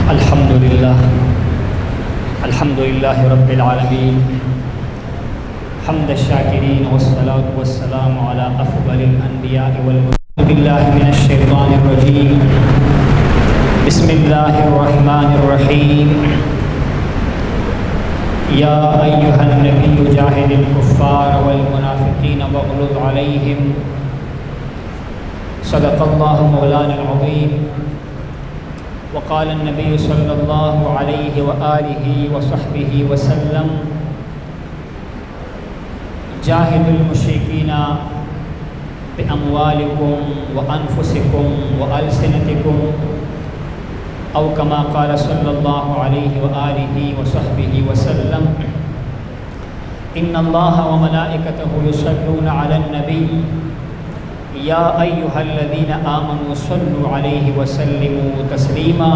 الحمد لله رب العالمين حمد الشاكرين والصلاة والسلام على أفضل الأنبياء والمرسلين. بالله من الشيطان الرجيم. بسم الله الرحمن الرحيم. يا أيها النبي جاهد الكفار والمنافقين واغلظ عليهم. صدق الله مولانا العظيم. وقال النبي صلى الله عليه وآله وصحبه وسلم: جاهدوا المشركين بأموالكم وأنفسكم وألسنتكم، أو كما قال صلى الله عليه وآله وصحبه وسلم: إن الله وملائكته يصلون على النبي يا أيها الذين آمنوا صلوا عليه وسلموا تسليما.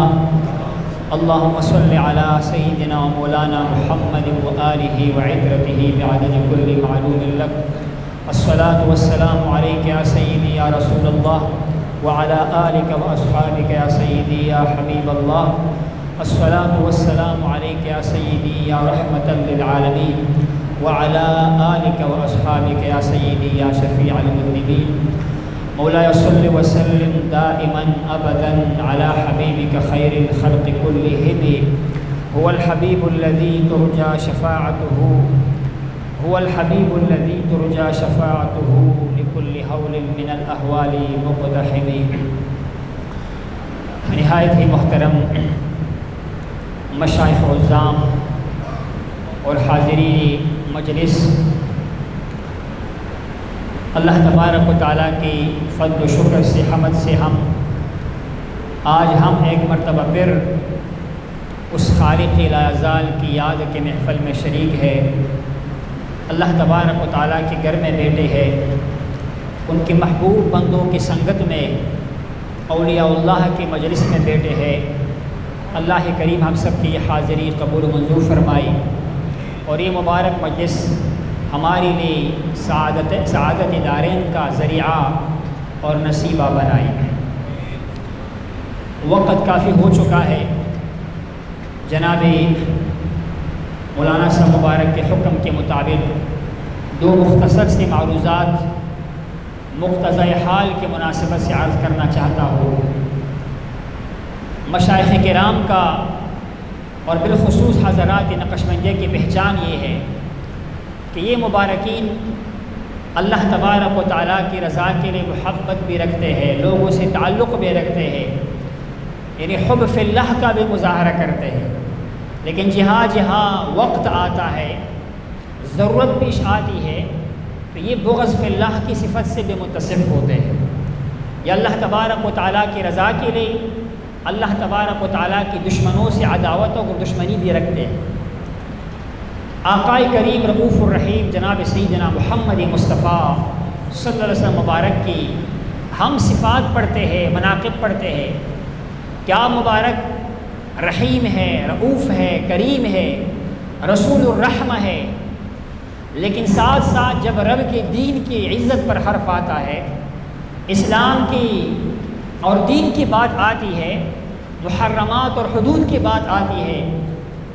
اللهم صل على سيدنا ومولانا محمد وآله وعترته بعدد كل معلوم لك. الصلاة والسلام عليك يا سيدي يا رسول الله، وعلى آلك وأصحابك يا سيدي يا حبيب الله. الصلاة والسلام عليك يا سيدي يا رحمة للعالمين، وعلى آلك وأصحابك يا سيدي يا شفيع المذنبين. مولاي صل وسلم دائما أبدا على حبيبك خير الخلق كلهم. هو الحبيب الذي ترجى شفاعته، هو الحبيب الذي ترجى شفاعته لكل هول من الأهوال مقتحم. نہایت ہی محترم مشائخ عظام اور حاضرین مجلس، اللہ تبارک و تعالیٰ کی فضل و شکر سے حمد سے آج ہم ایک مرتبہ پھر اس خالق لا یزال کی یاد کے محفل میں شریک ہے. اللہ تبارک و تعالیٰ کے گھر میں بیٹھے ہیں، ان کے محبوب بندوں کی سنگت میں، اولیاء اللہ کی مجلس میں بیٹھے ہیں. اللہ کریم ہم سب کی یہ حاضری قبول و منظور فرمائی، اور یہ مبارک مجلس ہمارے لیے سعادت دارین کا ذریعہ اور نصیبہ بنائی. وقت کافی ہو چکا ہے. جناب مولانا صاحب مبارک کے حکم کے مطابق دو مختصر سی معروضات مقتضی حال کے مناسبت سے عرض کرنا چاہتا ہوں. مشائخ کرام کا اور بالخصوص حضرات نقشبندیہ کی پہچان یہ ہے کہ یہ مبارکین اللہ تبارک و تعالیٰ کی رضا کے لیے محبت بھی رکھتے ہیں، لوگوں سے تعلق بھی رکھتے ہیں، یعنی حب فی اللہ کا بھی مظاہرہ کرتے ہیں. لیکن جہاں جہاں وقت آتا ہے، ضرورت پیش آتی ہے، تو یہ بغض فی اللہ کی صفت سے بھی متصف ہوتے ہیں. یہ اللہ تبارک و تعالیٰ کی رضا کے لیے اللہ تبارک و تعالیٰ کی دشمنوں سے عداوت اور دشمنی بھی رکھتے ہیں. آقائے کریم رؤوف الرحیم جناب سیدنا محمد مصطفیٰ صلی اللہ علیہ وسلم مبارک کی ہم صفات پڑھتے ہیں، مناقب پڑھتے ہیں. کیا مبارک رحیم ہے، رؤوف ہے، کریم ہے، رسول الرحمہ ہے. لیکن ساتھ ساتھ جب رب کے دین کی عزت پر حرف آتا ہے، اسلام کی اور دین کی بات آتی ہے، محرمات اور حدود کی بات آتی ہے،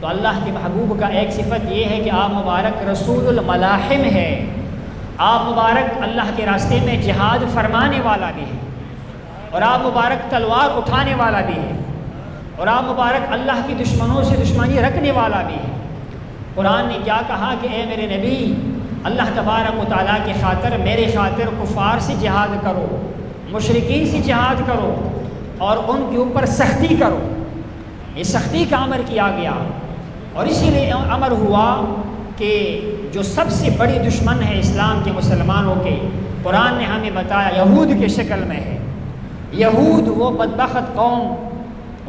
تو اللہ کے محبوب کا ایک صفت یہ ہے کہ آپ مبارک رسول الملاحم ہے. آپ مبارک اللہ کے راستے میں جہاد فرمانے والا بھی ہے، اور آپ مبارک تلوار اٹھانے والا بھی ہے، اور آپ مبارک اللہ کی دشمنوں سے دشمنی رکھنے والا بھی ہے. قرآن نے کیا کہا کہ اے میرے نبی، اللہ تبارک و تعالیٰ کی خاطر، میرے خاطر کفار سے جہاد کرو، مشرکین سے جہاد کرو، اور ان کے اوپر سختی کرو. یہ سختی کا امر کیا گیا، اور اسی لیے امر ہوا کہ جو سب سے بڑی دشمن ہے اسلام کے مسلمانوں کے، قرآن نے ہمیں بتایا یہود کے شکل میں ہے. یہود وہ بدبخت قوم،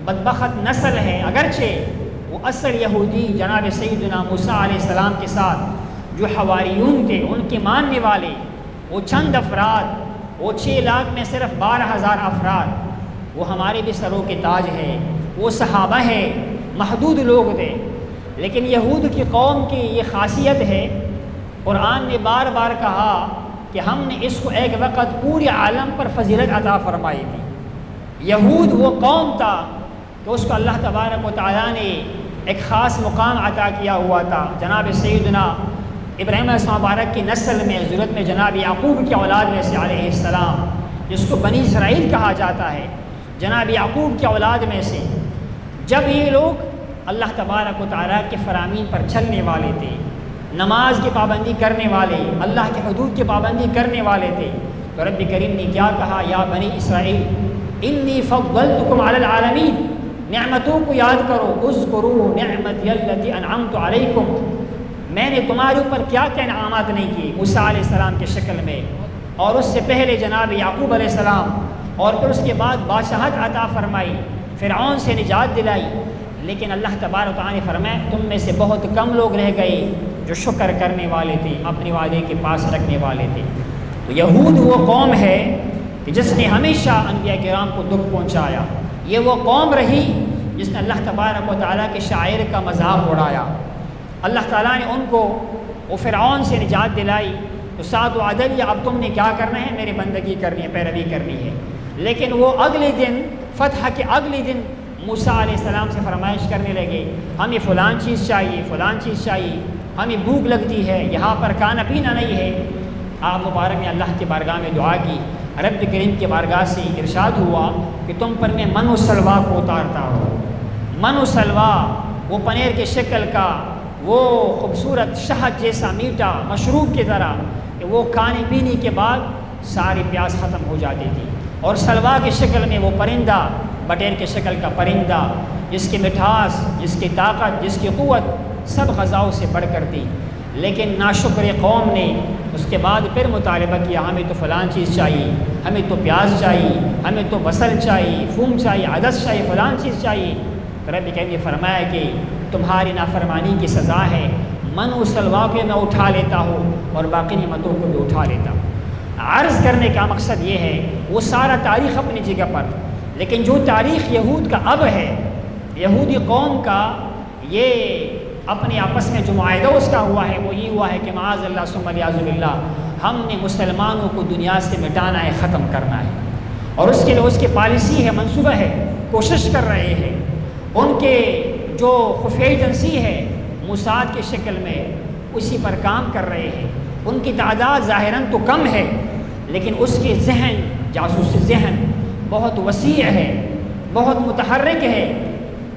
بدبخت نسل ہے. اگرچہ وہ اصل یہودی جناب سیدنا موسیٰ علیہ السلام کے ساتھ جو حواریون تھے، ان کے ماننے والے، وہ چند افراد، وہ 6 لاکھ میں صرف 12,000 افراد، وہ ہمارے بھی سروں کے تاج ہے، وہ صحابہ ہے، محدود لوگ تھے. لیکن یہود کی قوم کی یہ خاصیت ہے، قرآن نے بار بار کہا کہ ہم نے اس کو ایک وقت پورے عالم پر فضیلت عطا فرمائی تھی. یہود وہ قوم تھا کہ اس کو اللہ تبارک و تعالیٰ نے ایک خاص مقام عطا کیا ہوا تھا. جناب سیدنا ابراہیم علیہ السلام مبارک کی نسل میں ضرورت میں جناب یعقوب کی اولاد میں سے علیہ السلام، جس کو بنی اسرائیل کہا جاتا ہے، جناب یعقوب کی اولاد میں سے جب یہ لوگ اللہ تبارک و تعالیٰ کے فرامین پر چلنے والے تھے، نماز کی پابندی کرنے والے، اللہ کے حدود کی پابندی کرنے والے تھے، تو رب کریم نے کیا کہا؟ یا بنی اسرائیل انی فضلتکم علی العالمین، نعمتوں کو یاد کرو، اذکروا نعمتی التی انعمت علیکم، میں نے تمہارے اوپر کیا کیا انعامات نہیں کیے موسیٰ علیہ السلام کے شکل میں، اور اس سے پہلے جناب یعقوب علیہ السلام، اور پھر اس کے بعد بادشاہت عطا فرمائی، فرعون سے نجات دلائی. لیکن اللہ تبارک و تعالیٰ نے فرمایا تم میں سے بہت کم لوگ رہ گئے جو شکر کرنے والے تھے، اپنے وعدے کے پاس رکھنے والے تھے. تو یہود وہ قوم ہے کہ جس نے ہمیشہ انبیاء کرام کو دکھ پہنچایا. یہ وہ قوم رہی جس نے اللہ تبارک و تعالیٰ کے شاعر کا مذاق اڑایا. اللہ تعالیٰ نے ان کو وہ فرعون سے نجات دلائی. تو ساتھ وعدہ لیا اب تم نے کیا کرنا ہے؟ میری بندگی کرنی ہے، پیروی کرنی ہے. لیکن وہ اگلے دن، فتح کے اگلے دن موسیٰ علیہ السلام سے فرمائش کرنے لگے، ہمیں فلان چیز چاہیے، فلان چیز چاہیے، ہمیں بھوک لگتی ہے، یہاں پر کھانا پینا نہیں ہے. آپ مبارک نے اللہ کی بارگاہ میں دعا کی، رب کریم کی بارگاہ سے ارشاد ہوا کہ تم پر میں من و سلوا کو اتارتا ہوں. من و سلوا وہ پنیر کے شکل کا وہ خوبصورت شہد جیسا میٹھا مشروب کی طرح کہ وہ کھانے پینے کے بعد ساری پیاس ختم ہو جاتی تھی. اور سلوا کی شکل میں وہ پرندہ، بٹیر کے شکل کا پرندہ جس کی مٹھاس، جس کی طاقت، جس کی قوت سب غذاؤں سے بڑھ کر تھی. لیکن ناشکر قوم نے اس کے بعد پھر مطالبہ کیا، ہمیں تو فلان چیز چاہیے، ہمیں تو پیاز چاہیے، ہمیں تو بصل چاہیے، فوم چاہیے، عدس چاہیے، فلان چیز چاہیے. رب کریم نے فرمایا کہ تمہاری نافرمانی کی سزا ہے، من و سلوا کے میں اٹھا لیتا ہوں اور باقی نعمتوں کو بھی اٹھا لیتا ہوں. عرض کرنے کا مقصد یہ ہے، وہ سارا تاریخ اپنی جگہ پر، لیکن جو تاریخ یہود کا اب ہے، یہودی قوم کا یہ اپنے آپس میں جو معاہدہ اس کا ہوا ہے وہ یہ ہوا ہے کہ معاذ اللہ ثم علیاذ باللہ ہم نے مسلمانوں کو دنیا سے مٹانا ہے، ختم کرنا ہے. اور اس کے لیے اس کی پالیسی ہے، منصوبہ ہے، کوشش کر رہے ہیں. ان کے جو خفیہ ایجنسی ہے موساد کی شکل میں اسی پر کام کر رہے ہیں. ان کی تعداد ظاہراً تو کم ہے، لیکن اس کے ذہن، جاسوسی ذہن بہت وسیع ہے، بہت متحرک ہے.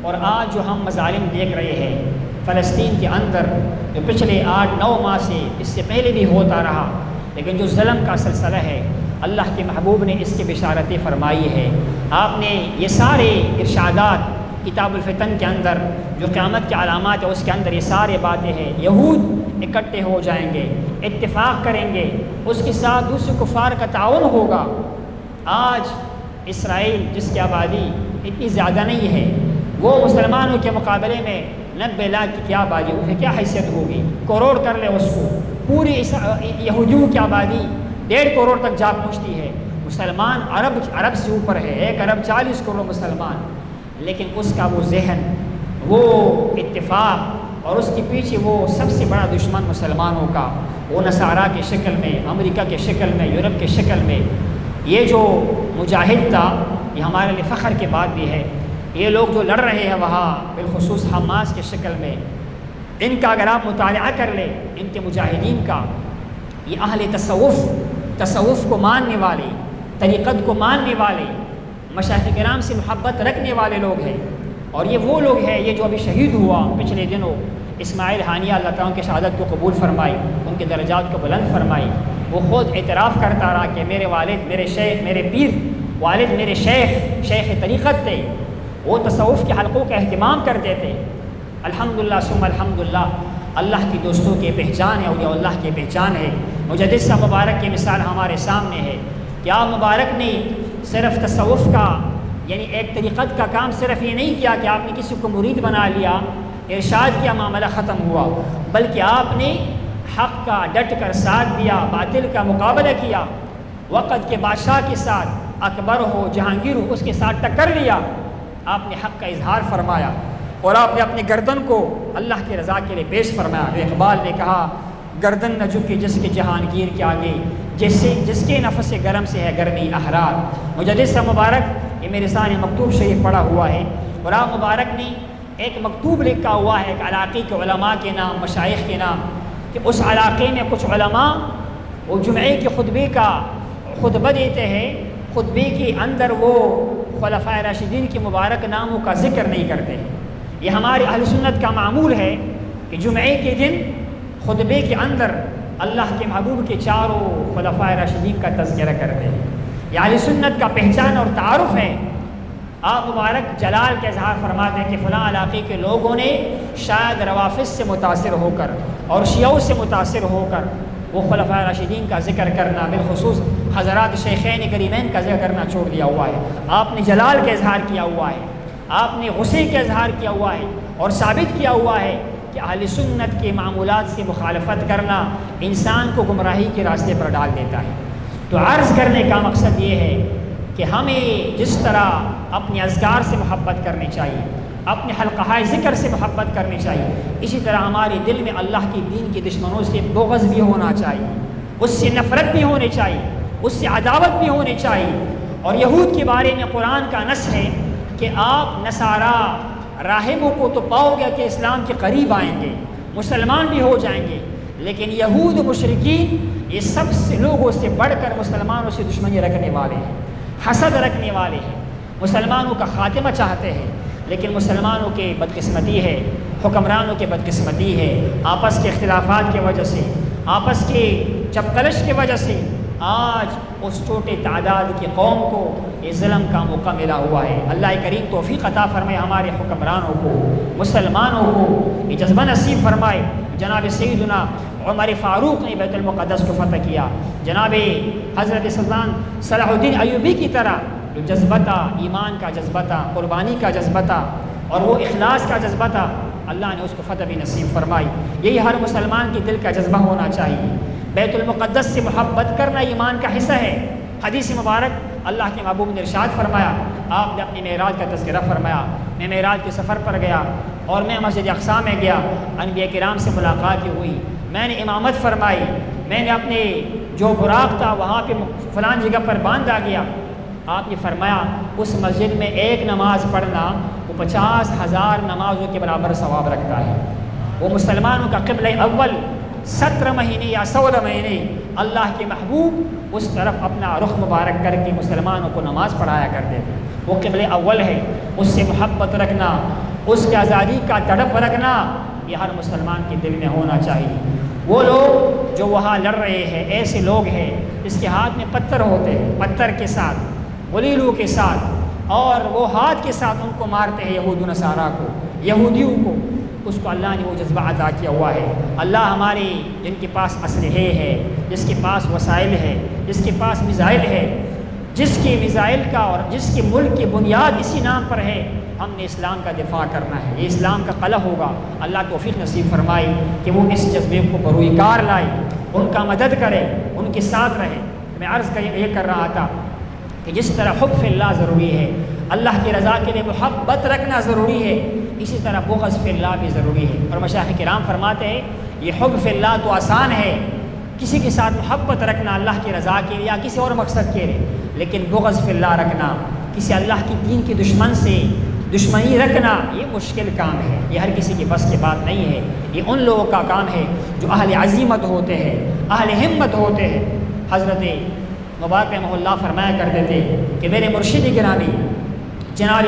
اور آج جو ہم مظالم دیکھ رہے ہیں فلسطین کے اندر، جو پچھلے 8-9 ماہ سے اس سے پہلے بھی ہوتا رہا، لیکن جو ظلم کا سلسلہ ہے اللہ کے محبوب نے اس کی بشارتیں فرمائی ہے. آپ نے یہ سارے ارشادات کتاب الفتن کے اندر جو قیامت کی علامات ہے اس کے اندر یہ سارے باتیں ہیں. یہود اکٹھے ہو جائیں گے، اتفاق کریں گے، اس کے ساتھ دوسرے کفار کا تعاون ہوگا. آج اسرائیل جس کی آبادی اتنی زیادہ نہیں ہے، وہ مسلمانوں کے مقابلے میں 90 لاکھ کی کیا آبادی، اسے کیا حیثیت ہوگی؟ کروڑ کر لے اس کو، پوری یہودیوں کی آبادی 1.5 کروڑ تک جا پہنچتی ہے. مسلمان عرب سے اوپر ہے، 1 ارب 40 کروڑ مسلمان. لیکن اس کا وہ ذہن، وہ اتفاق، اور اس کے پیچھے وہ سب سے بڑا دشمن مسلمانوں کا وہ نصارہ کی شکل میں، امریکہ کے شکل میں، یورپ کے شکل میں. یہ جو مجاہد تھا یہ ہمارے لیے فخر کی بات بھی ہے. یہ لوگ جو لڑ رہے ہیں وہاں بالخصوص حماس کی شکل میں، ان کا اگر آپ مطالعہ کر لیں، ان کے مجاہدین کا، یہ اہل تصوف کو ماننے والے، طریقت کو ماننے والے، مشائخ کرام سے محبت رکھنے والے لوگ ہیں. اور یہ وہ لوگ ہیں، یہ جو ابھی شہید ہوا پچھلے دنوں اسماعیل ہانیہ، اللہ تعالیٰ کی شہادت کو قبول فرمائی، ان کے درجات کو بلند فرمائی. وہ خود اعتراف کرتا رہا کہ میرے والد، میرے شیخ، میرے پیر والد میرے شیخ طریقت تھے، وہ تصوف کے حلقوں کا اہتمام کرتے تھے. الحمدللہ ثم الحمدللہ، اللہ کی دوستوں کی پہچان ہے، اولیاء اللہ کی پہچان ہے. مجدد صاحب مبارک کی مثال ہمارے سامنے ہے کہ آپ مبارک نے صرف تصوف کا یعنی ایک طریقت کا کام صرف یہ نہیں کیا کہ آپ نے کسی کو مرید بنا لیا، ارشاد کیا، معاملہ ختم ہوا، بلکہ آپ نے حق کا ڈٹ کر ساتھ دیا، باطل کا مقابلہ کیا. وقت کے بادشاہ کے ساتھ، اکبر ہو، جہانگیر ہو، اس کے ساتھ ٹکر لیا. آپ نے حق کا اظہار فرمایا اور آپ نے اپنی گردن کو اللہ کی رضا کے لیے پیش فرمایا. اقبال نے کہا، گردن نہ جھکی جس کے جہانگیر کے آگے، جس کے نفس گرم سے ہے گرمی احرار. مجدد صاحب مبارک، یہ میرے سامنے مکتوب شریف پڑا ہوا ہے. اور آپ مبارک نے ایک مکتوب لکھا ہوا ہے ایک علاقے کے علماء کے نام، مشائخ کے نام، کہ اس علاقے میں کچھ علماء وہ جمعے کے خطبے کا خطبہ دیتے ہیں، خطبے کے اندر وہ خلفائے راشدین کے مبارک ناموں کا ذکر نہیں کرتے ہیں۔ یہ ہمارے اہل سنت کا معمول ہے کہ جمعے کے دن خطبے کے اندر اللہ کے محبوب کے چاروں خلفائے راشدین کا تذکرہ کرتے ہیں۔ یہ اہل سنت کا پہچان اور تعارف ہے۔ آپ مبارک جلال کے اظہار فرماتے ہیں کہ فلاں علاقے کے لوگوں نے شاید روافض سے متاثر ہو کر اور شیعوں سے متاثر ہو کر وہ خلفائے راشدین کا ذکر کرنا، بالخصوص حضرات شیخین کریمین کا ذکر کرنا چھوڑ دیا ہوا ہے۔ آپ نے جلال کا اظہار کیا ہوا ہے، آپ نے غصے کا اظہار کیا ہوا ہے اور ثابت کیا ہوا ہے کہ اہل سنت کے معمولات سے مخالفت کرنا انسان کو گمراہی کے راستے پر ڈال دیتا ہے۔ تو عرض کرنے کا مقصد یہ ہے کہ ہمیں جس طرح اپنے اذکار سے محبت کرنی چاہیے، اپنے حلقہ ذکر سے محبت کرنی چاہیے، اسی طرح ہمارے دل میں اللہ کی دین کے دشمنوں سے بغض بھی ہونا چاہیے، اس سے نفرت بھی ہونی چاہیے، اس سے عداوت بھی ہونی چاہیے۔ اور یہود کے بارے میں قرآن کا نص ہے کہ آپ نصارہ راہبوں کو تو پاؤ گے کہ اسلام کے قریب آئیں گے، مسلمان بھی ہو جائیں گے، لیکن یہود و مشرکین یہ سب سے لوگوں سے بڑھ کر مسلمانوں سے دشمنی رکھنے والے ہیں، حسد رکھنے والے ہیں، مسلمانوں کا خاتمہ چاہتے ہیں۔ لیکن مسلمانوں کے بدقسمتی ہے، حکمرانوں کے بدقسمتی ہے، آپس کے اختلافات کی وجہ سے، آپس کے چپکلش کی وجہ سے آج اس چھوٹے تعداد کی قوم کو یہ ظلم کا موقع ملا ہوا ہے۔ اللہ کریم توفیق عطا فرمائے ہمارے حکمرانوں کو، مسلمانوں کو یہ جذبہ نصیب فرمائے۔ جناب سیدنا عمر فاروق نے بیت المقدس کو فتح کیا، جناب حضرت سلطان صلاح الدین ایوبی کی طرح جو جذبہ تھا، ایمان کا جذبہ تھا، قربانی کا جذبہ تھا اور وہ اخلاص کا جذبہ تھا، اللہ نے اس کو فتح بھی نصیب فرمائی۔ یہی ہر مسلمان کے دل کا جذبہ ہونا چاہیے۔ بیت المقدس سے محبت کرنا ایمان کا حصہ ہے۔ حدیث مبارک اللہ کے محبوب نے ارشاد فرمایا، آپ نے اپنی معراج کا تذکرہ فرمایا، میں معراج کے سفر پر گیا اور میں مسجد اقصیٰ میں گیا، انبیاء کرام سے ملاقات ہوئی، میں نے امامت فرمائی، میں نے اپنے جو براق تھا وہاں پہ فلان جگہ پر باندھا گیا۔ آپ نے فرمایا اس مسجد میں ایک نماز پڑھنا وہ 50,000 نمازوں کے برابر ثواب رکھتا ہے۔ وہ مسلمانوں کا قبلہ اول 17 مہینے یا 16 مہینے اللہ کے محبوب اس طرف اپنا رخ مبارک کر کے مسلمانوں کو نماز پڑھایا کرتے تھے۔ وہ قبلہ اول ہے، اس سے محبت رکھنا، اس کی آزادی کا تڑپ رکھنا یہ ہر مسلمان کے دل میں ہونا چاہیے۔ وہ لوگ جو وہاں لڑ رہے ہیں ایسے لوگ ہیں جس کے ہاتھ میں پتھر ہوتے ہیں، پتھر کے ساتھ، غلیلوں کے ساتھ، اور وہ ہاتھ کے ساتھ ان کو مارتے ہیں، یہود و نصارہ کو، یہودیوں کو، اس کو اللہ نے وہ جذبہ عطا کیا ہوا ہے۔ اللہ ہمارے جن کے پاس اسلحے ہے، جس کے پاس وسائل ہے، جس کے پاس میزائل ہے، جس کے میزائل کا اور جس کے ملک کی بنیاد اسی نام پر ہے، ہم نے اسلام کا دفاع کرنا ہے، یہ اسلام کا قلعہ ہوگا۔ اللہ توفیق نصیب فرمائے کہ وہ اس جذبے کو بروئے کار لائے، ان کا مدد کرے، ان کے ساتھ رہے۔ میں عرض یہ کر رہا تھا کہ جس طرح حب فی اللہ ضروری ہے، اللہ کی رضا کے لیے محبت رکھنا ضروری ہے، اسی طرح بغض فی اللہ بھی ضروری ہے۔ اور مشائخ کرام فرماتے ہیں یہ حب فی اللہ تو آسان ہے، کسی کے ساتھ محبت رکھنا اللہ کی رضا کے لیے یا کسی اور مقصد کے لیے، لیکن بغض فی اللہ رکھنا، کسی اللہ کی دین کے دشمن سے دشمنی رکھنا یہ مشکل کام ہے، یہ ہر کسی کے بس کی بات نہیں ہے۔ یہ ان لوگوں کا کام ہے جو اہل عزیمت ہوتے ہیں، اہل ہمت ہوتے ہیں۔ حضرت مبارک رحمہ اللہ فرمایا کرتے تھے کہ میرے مرشد گرامی جناب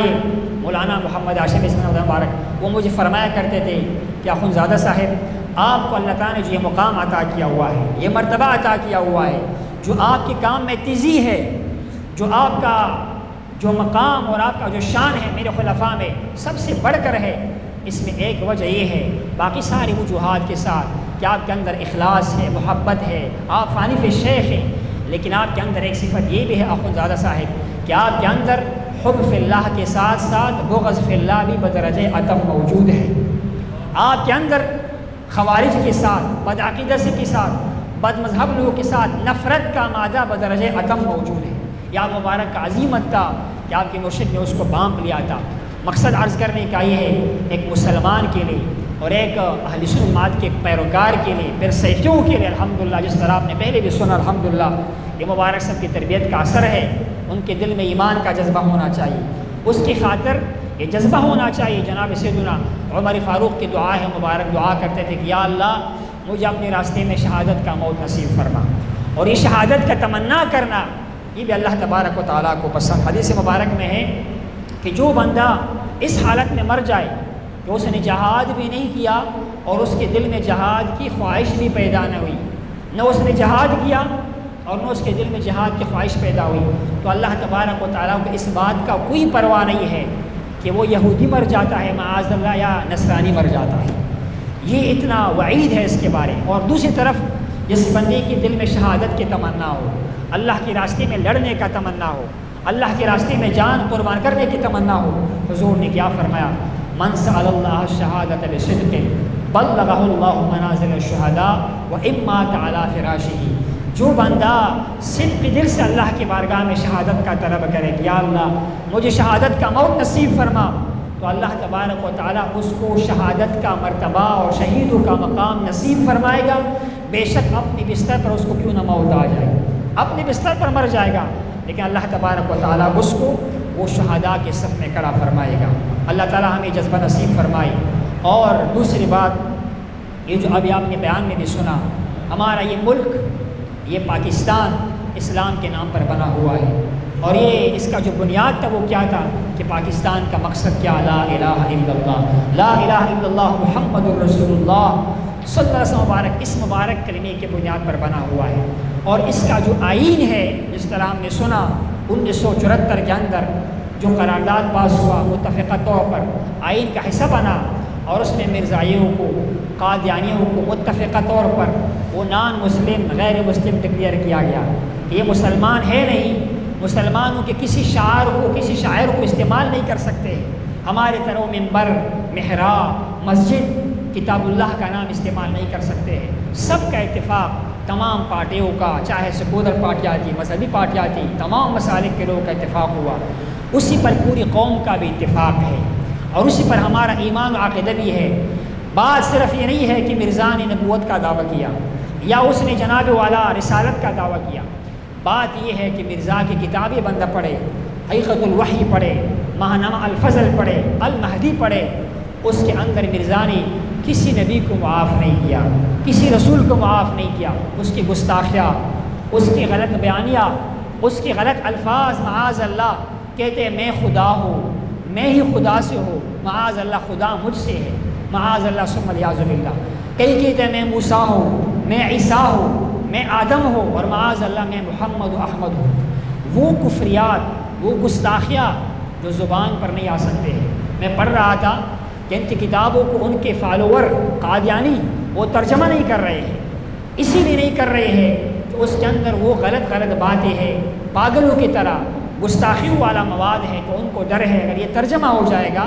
مولانا محمد ہاشم اسماعیل مبارک وہ مجھے فرمایا کرتے تھے کہ اخوندزادہ صاحب آپ کو اللہ تعالیٰ نے جو یہ مقام عطا کیا ہوا ہے، یہ مرتبہ عطا کیا ہوا ہے، جو آپ کے کام میں تیزی ہے، جو آپ کا جو مقام اور آپ کا جو شان ہے میرے خلفاء میں سب سے بڑھ کر ہے، اس میں ایک وجہ یہ ہے باقی ساری وجوہات کے ساتھ کہ آپ کے اندر اخلاص ہے، محبت ہے، آپ فانف شیخ ہیں، لیکن آپ کے اندر ایک صفت یہ بھی ہے اخوندزادہ صاحب کہ آپ کے اندر حب فی اللہ کے ساتھ ساتھ بغض فی اللہ بھی بدرجہ عدم موجود ہے۔ آپ کے اندر خوارج کے ساتھ، بدعقیدہ کے ساتھ، بد مذہب لوگوں کے ساتھ نفرت کا مادہ بدرجہ عدم موجود ہے۔ یا مبارک کا عظیمت تھا کہ آپ کے مرشد نے اس کو بانپ لیا تھا۔ مقصد عرض کرنے کا یہ ہے ایک مسلمان کے لیے اور ایک اہل سنت کے پیروکار کے لیے، پھر سیفیوں کے لیے الحمدللہ، جس طرح آپ نے پہلے بھی سنا الحمدللہ، یہ مبارک سب کی تربیت کا اثر ہے، ان کے دل میں ایمان کا جذبہ ہونا چاہیے۔ اس کی خاطر یہ جذبہ ہونا چاہیے۔ جناب سیدنا عمر فاروق کی دعا ہے مبارک، دعا کرتے تھے کہ یا اللہ مجھے اپنے راستے میں شہادت کا موت نصیب فرما، اور یہ شہادت کا تمنا کرنا یہ بھی اللہ تبارک و تعالیٰ کو پسند۔ حدیث مبارک میں ہے کہ جو بندہ اس حالت میں مر جائے کہ اس نے جہاد بھی نہیں کیا اور اس کے دل میں جہاد کی خواہش بھی پیدا نہ ہوئی، نہ اس نے جہاد کیا اور نہ اس کے دل میں جہاد کی خواہش پیدا ہوئی، تو اللہ تبارک و تعالیٰ کو اس بات کا کوئی پرواہ نہیں ہے کہ وہ یہودی مر جاتا ہے معاذ اللہ یا نصرانی مر جاتا ہے۔ یہ اتنا وعید ہے اس کے بارے۔ اور دوسری طرف جس بندے کے دل میں شہادت کی تمنا ہو، اللہ کے راستے میں لڑنے کا تمنا ہو، اللہ کے راستے میں جان قربان کرنے کی تمنا ہو، حضور نے کیا فرمایا؟ من سأل اللہ الشہادۃ بصدق بلغہ اللہ منازل الشہداء وإن مات علی فراشہ۔ جو بندہ صدق دل سے اللہ کی بارگاہ میں شہادت کا طلب کرے کہ یا اللہ مجھے شہادت کا موت نصیب فرما، تو اللہ تبارک و تعالیٰ اس کو شہادت کا مرتبہ اور شہیدوں کا مقام نصیب فرمائے گا۔ بے شک اپنے بستر پر اس کو کیوں نہ موت آ جائے، اپنے بستر پر مر جائے گا، لیکن اللہ تبارک و تعالیٰ اس کو وہ شہداء کے صف میں کھڑا فرمائے گا۔ اللہ تعالیٰ ہمیں جذبہ نصیب فرمائے۔ اور دوسری بات یہ جو ابھی آپ نے بیان میں بھی سنا، ہمارا یہ ملک، یہ پاکستان اسلام کے نام پر بنا ہوا ہے، اور یہ اس کا جو بنیاد تھا وہ کیا تھا کہ پاکستان کا مقصد کیا؟ لا الہ الا اللہ، لا الہ الا اللہ محمد الرسول اللہ صلی اللہ علیہ وسلم مبارک، اس مبارک کلمے کے بنیاد پر بنا ہوا ہے۔ اور اس کا جو آئین ہے، جس طرح ہم نے سنا 1974 کے اندر جو قرارداد پاس ہوا متفقہ طور پر آئین کا حصہ بنا، اور اس میں مرزائیوں کو، قادیانیوں کو متفقہ طور پر وہ نان مسلم، غیر مسلم ڈکلیئر کیا گیا کہ یہ مسلمان ہے نہیں، مسلمانوں کے کسی شعار کو، کسی شاعر کو استعمال نہیں کر سکتے، ہمارے طرح ممبر، محراب، مسجد، کتاب اللہ کا نام استعمال نہیں کر سکتے ہیں۔ سب کا اتفاق تمام پارٹیوں کا، چاہے سیکولر پارٹیاں تھی، مذہبی پارٹیاں تھیں، تمام مسالک کے لوگوں کا اتفاق ہوا، اسی پر پوری قوم کا بھی اتفاق ہے، اور اسی پر ہمارا ایمان و عقیدہ بھی ہے۔ بات صرف یہ نہیں ہے کہ مرزا نے نبوت کا دعویٰ کیا یا اس نے جناب والا رسالت کا دعویٰ کیا، بات یہ ہے کہ مرزا کی کتابیں بندہ پڑھے، حقیقت الوحی پڑھے، ماہنامہ الفضل پڑھے، المہدی پڑھے، اس کے اندر مرزا نے کسی نبی کو معاف نہیں کیا، کسی رسول کو معاف نہیں کیا، اس کی گستاخیاں، اس کی غلط بیانیہ، اس کے غلط الفاظ، معاذ اللہ کہتے ہیں میں خدا ہوں، میں ہی خدا سے ہوں، معاذ اللہ خدا مجھ سے ہے، معاذ اللہ ثم العیاذ باللہ، کئی کہتے ہیں میں موسیٰ ہوں، میں عیسیٰ ہوں، میں آدم ہوں، اور معاذ اللہ میں محمد و احمد ہوں۔ وہ کفریات، وہ گستاخیاں جو زبان پر نہیں آ سکتے ہیں۔ میں پڑھ رہا تھا کہ ان کی کتابوں کو ان کے فالوور قادیانی وہ ترجمہ نہیں کر رہے ہیں، اسی لیے نہیں کر رہے ہیں کہ اس کے اندر وہ غلط باتیں ہیں، پاگلوں کی طرح گستاخیوں والا مواد ہے، تو ان کو ڈر ہے اگر یہ ترجمہ ہو جائے گا،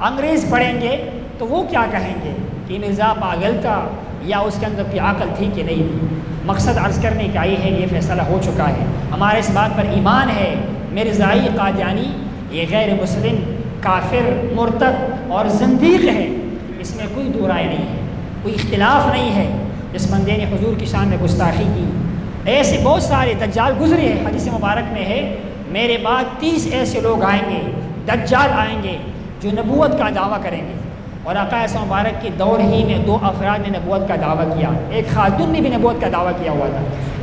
انگریز پڑھیں گے تو وہ کیا کہیں گے کہ مرزا پاگل تھا یا اس کے اندر کی عقل تھی کہ نہیں تھی۔ مقصد عرض کرنے کا یہ ہے، یہ فیصلہ ہو چکا ہے، ہمارے اس بات پر ایمان ہے، مرزائی قادیانی یہ غیر مسلم، کافر، مرتد اور زندیق ہے، اس میں کوئی دو رائے نہیں ہے، کوئی اختلاف نہیں ہے۔ جس بندے نے حضور کی شان میں گستاخی کی، ایسے بہت سارے دجال گزرے ہیں، حدیث مبارک میں ہے میرے بعد 30 ایسے لوگ آئیں گے، دجال آئیں گے جو نبوت کا دعویٰ کریں گے، اور آقا ایسا مبارک کے دور ہی میں 2 افراد نے نبوت کا دعویٰ کیا، ایک خاتون نے بھی نبوت کا دعویٰ کیا ہوا تھا،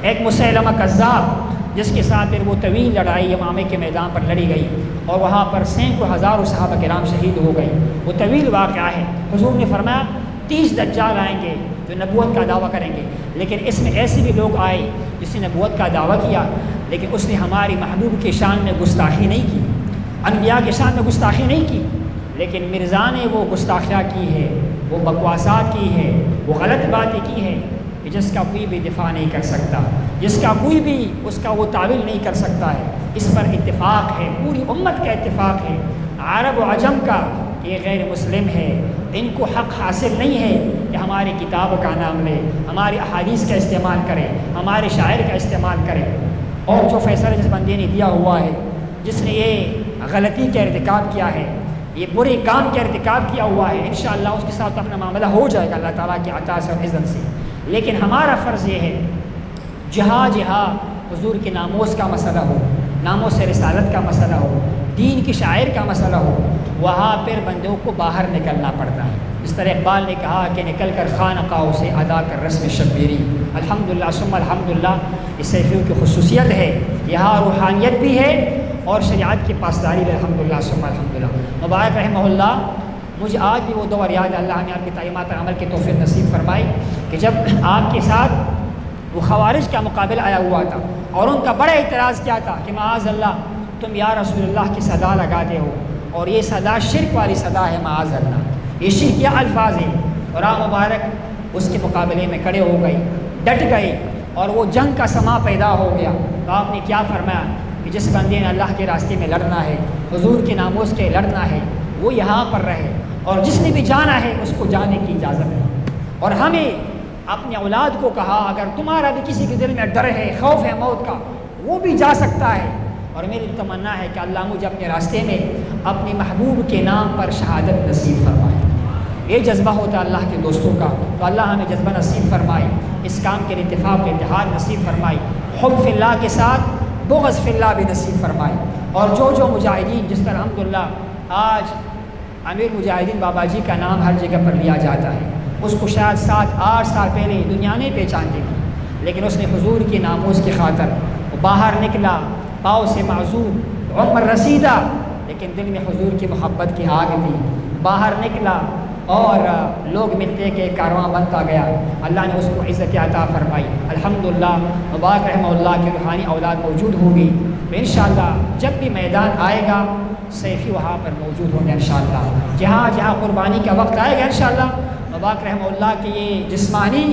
ایک مسیلمہ کذاب جس کے ساتھ پھر وہ طویل لڑائی یمامے کے میدان پر لڑی گئی، اور وہاں پر سینکڑوں ہزاروں صحابہ کرام شہید ہو گئے، وہ طویل واقعہ ہے۔ حضور نے فرمایا 30 دجال آئیں گے جو نبوت کا دعویٰ کریں گے، لیکن اس میں ایسے بھی لوگ آئے جس نے نبوت کا دعویٰ کیا لیکن اس نے ہماری محبوب کی شان میں گستاخی نہیں کی، انبیاء کی شان میں گستاخی نہیں کی، لیکن مرزا نے وہ گستاخیاں کی ہے، وہ بکواسات کی ہے، وہ غلط باتیں کی ہے کہ جس کا کوئی بھی دفاع نہیں کر سکتا، جس کا کوئی بھی اس کا وہ تعویل نہیں کر سکتا ہے۔ اس پر اتفاق ہے، پوری امت کا اتفاق ہے، عرب و عجم کا، یہ غیر مسلم ہے، ان کو حق حاصل نہیں ہے کہ ہماری کتاب کا نام لے، ہماری احادیث کا استعمال کرے، ہمارے شاعر کا استعمال کرے۔ اور جو فیصلہ جس بندے نے دیا ہوا ہے، جس نے یہ غلطی کا ارتکاب کیا ہے، یہ برے کام کا ارتکاب کیا ہوا ہے، انشاءاللہ اس کے ساتھ اپنا معاملہ ہو جائے گا اللہ تعالیٰ کی عطا سے اور اذن سے۔ لیکن ہمارا فرض یہ ہے جہاں حضور کے ناموس کا مسئلہ ہو، ناموس رسالت کا مسئلہ ہو، دین کی شاعر کا مسئلہ ہو، وہاں پھر بندوں کو باہر نکلنا پڑتا ہے۔ اس طرح اقبال نے کہا کہ نکل کر خانقاہوں سے ادا کر رسم شبیری۔ الحمدللہ ثم الحمدللہ، اس سیفیوں کی خصوصیت ہے، یہاں روحانیت بھی ہے اور شریعت کی پاسداری بھی الحمدللہ ثم الحمدللہ۔ مبارک رحمہ اللہ، مجھے آج بھی وہ دور یاد ہے، اللہ نے آپ کی تعلیمات پر عمل کی توفیق نصیب فرمائی کہ جب آپ کے ساتھ وہ خوارج کا مقابلہ آیا ہوا تھا اور ان کا بڑا اعتراض کیا تھا کہ معاذ اللہ تم یا رسول اللہ کی صدا لگاتے ہو اور یہ صدا شرک والی صدا ہے، معاذ اللہ یہ شرکیہ الفاظ ہیں، اور آپ مبارک اس کے مقابلے میں کھڑے ہو گئے، ڈٹ گئے اور وہ جنگ کا سما پیدا ہو گیا۔ تو آپ نے کیا فرمایا کہ جس بندے نے اللہ کے راستے میں لڑنا ہے، حضور کے ناموس کے لڑنا ہے، وہ یہاں پر رہے، اور جس نے بھی جانا ہے اس کو جانے کی اجازت ہے۔ اور ہمیں اپنے اولاد کو کہا اگر تمہارا بھی کسی کے دل میں ڈر ہے، خوف ہے موت کا، وہ بھی جا سکتا ہے۔ اور میری تمنا ہے کہ اللہ مجھے اپنے راستے میں اپنے محبوب کے نام پر شہادت نصیب فرمائے۔ یہ جذبہ ہوتا ہے اللہ کے دوستوں کا، تو اللہ ہمیں جذبہ نصیب فرمائے، اس کام کے لیے اتفاق اتحاد نصیب فرمائے، حب فی اللہ کے ساتھ بغض فی اللہ بھی نصیب فرمائے۔ اور جو مجاہدین، جس طرح الحمدللہ آج امیر مجاہدین بابا جی کا نام ہر جگہ پر لیا جاتا ہے، اس کو شاید 7-8 سال پہلے دنیا نے پہچانتی تھی، لیکن اس نے حضور کی ناموس کی خاطر وہ باہر نکلا، پاؤں سے معذور، عمر رسیدہ، لیکن دل میں حضور کی محبت کی آگ تھی، باہر نکلا اور لوگ ملتے کہ کارواں بنتا گیا، اللہ نے اس کو عزت عطا فرمائی۔ الحمدللہ مبارک رحمہ اللہ کی روحانی اولاد موجود ہوگی، تو انشاءاللہ جب بھی میدان آئے گا سیفی وہاں پر موجود ہوں گے انشاءاللہ، جہاں قربانی کا وقت آئے گا انشاءاللہ مبارک رحمہ اللہ کے یہ جسمانی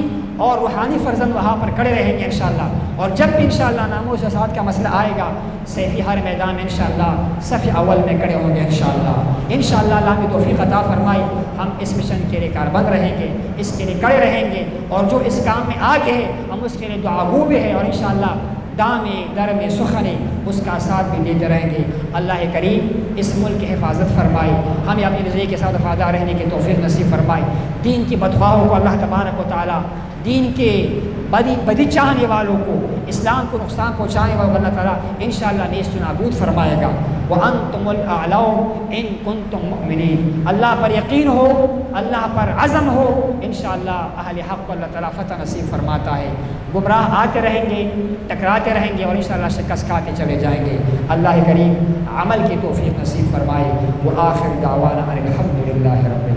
اور روحانی فرزند وہاں پر کھڑے رہیں گے انشاءاللہ۔ اور جب بھی انشاءاللہ ناموس و صحت کا مسئلہ آئے گا سیفی ہر میدان میں انشاءاللہ صف اول میں کھڑے ہوں گے انشاءاللہ۔ انشاءاللہ اللہ ہمیں توفیق عطا فرمائے، ہم اس مشن کے لیے کاربند رہیں گے، اس کے لیے کھڑے رہیں گے، اور جو اس کام میں آگے ہے ہم اس کے لیے دعا گو بھی ہے، اور انشاءاللہ دامے درمے سخنے اس کا ساتھ بھی دیتے رہیں گے۔ اللہ کریم اس ملک کی حفاظت فرمائے، ہمیں اپنے رضا کے ساتھ وفادار رہنے کی توفیق نصیب فرمائے، دین کی بدخواہوں کو اللہ تبارک و تعالی، دین کے بدی چاہنے والوں کو، اسلام کو نقصان پہنچانے والوں کو اللہ تعالیٰ انشاءاللہ نیست و نابود فرمائے گا۔ وَأَنْتُمُ الْأَعْلَوْنَ إِن كُنتُم مُؤْمِنِينَ، اللہ پر یقین ہو، اللہ پر عزم ہو، انشاءاللہ اہل حق کو اللہ تعالیٰ فتح نصیب فرماتا ہے۔ گمراہ آتے رہیں گے، ٹکراتے رہیں گے، اور انشاءاللہ شکست کھاتے چلے جائیں گے۔ اللہ کریم عمل کی توفیق نصیب فرمائے۔ وآخر دعوانا ان الحمد للہ رب العالمین۔